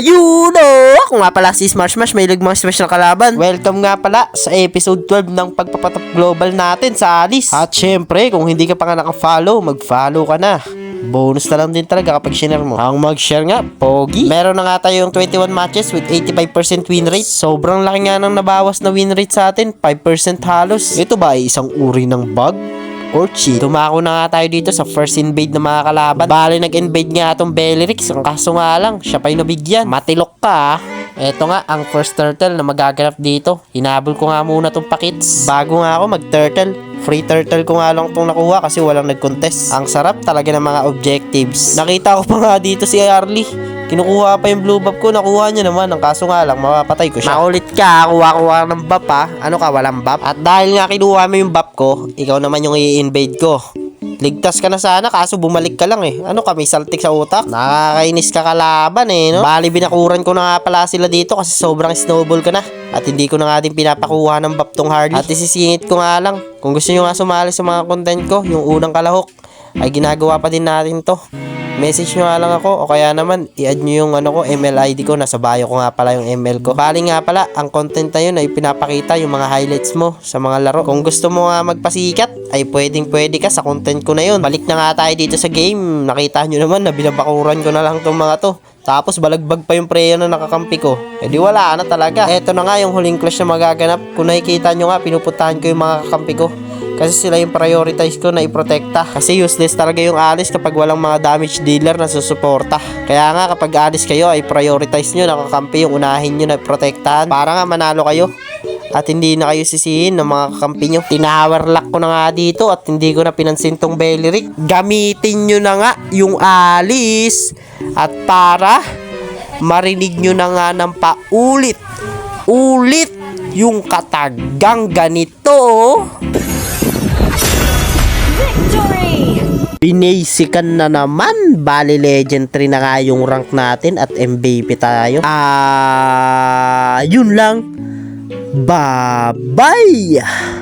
Yun o! Ako nga pala si Smash Smash, may mga special kalaban. Welcome nga pala sa episode 12 ng pagpapatap global natin sa Alice. At syempre, kung hindi ka pa nga naka-follow, mag-follow ka na. Bonus na lang din talaga kapag share mo. Ang mag-share nga, pogi. Meron na nga tayo yung 21 matches with 85% win rate. Sobrang laki nga nang nabawas na win rate sa atin, 5% halos. Ito ba ay isang uri ng bug? Or cheat. Tumako na nga tayo dito sa first invade ng mga kalaban. Bale nag-invade nga itong Belirix. Ang kaso nga lang, siya pa'y nabigyan. Matilok ka. Eto nga ang first turtle na magaganap dito. Hinabol ko nga muna itong pakits bago nga ako mag-turtle. Free turtle ko nga lang itong nakuha kasi walang nag-contest. Ang sarap talaga ng mga objectives. Nakita ko pa nga dito si Arlie. Kinukuha pa yung blue buff ko, nakuha niya naman. Ang kaso nga lang, mapapatay ko siya. Makulit ka, kuha ng buff ha. Ano ka, walang buff? At dahil nga kinuha mo yung buff ko, ikaw naman yung i-invade ko. Ligtas ka na sana, kaso bumalik ka lang eh. Ano ka, may saltik sa utak? Nakakainis ka kalaban eh, no? Bali, binakuran ko na nga pala sila dito kasi sobrang snowball ka na. At hindi ko na nga din pinapakuha ng buff tong Harley. At isisingit ko nga lang, kung gusto nyo nga sumali sa mga content ko, yung unang kalahok, ay ginagawa pa din natin to. Message nyo nga lang ako o kaya naman i-add nyo yung ML ID ko. Nasa bio ko nga pala yung ML ko. Bali nga pala, ang content na yun ay pinapakita yung mga highlights mo sa mga laro. Kung gusto mo nga magpasikat, ay pwede ka sa content ko na yun. Balik na nga tayo dito sa game. Nakita nyo naman na binabakuran ko na lang tong mga to. Tapos balagbag pa yung preyo na nakakampi ko. Eh di wala na talaga. Eto na nga yung huling clash na magaganap. Kung nakikita nyo nga, pinupuntahan ko yung mga kakampi ko. Kasi sila yung prioritize ko na iprotekta. Kasi useless talaga yung Alice kapag walang mga damage dealer na susuporta. Kaya nga kapag Alice kayo ay prioritize nyo, nakakampi yung unahin nyo na protektahan. Para nga manalo kayo. At hindi na kayo sisihin ng mga kakampi nyo. Tinawarlock ko na nga dito at hindi ko na pinansin tong Beliric. Gamitin nyo na nga yung Alice. At para marinig nyo na nga ng paulit-ulit yung katagang ganito. Binasikan na naman. Bali legendary na nga yung rank natin at MVP tayo. Yun lang. Bye-bye.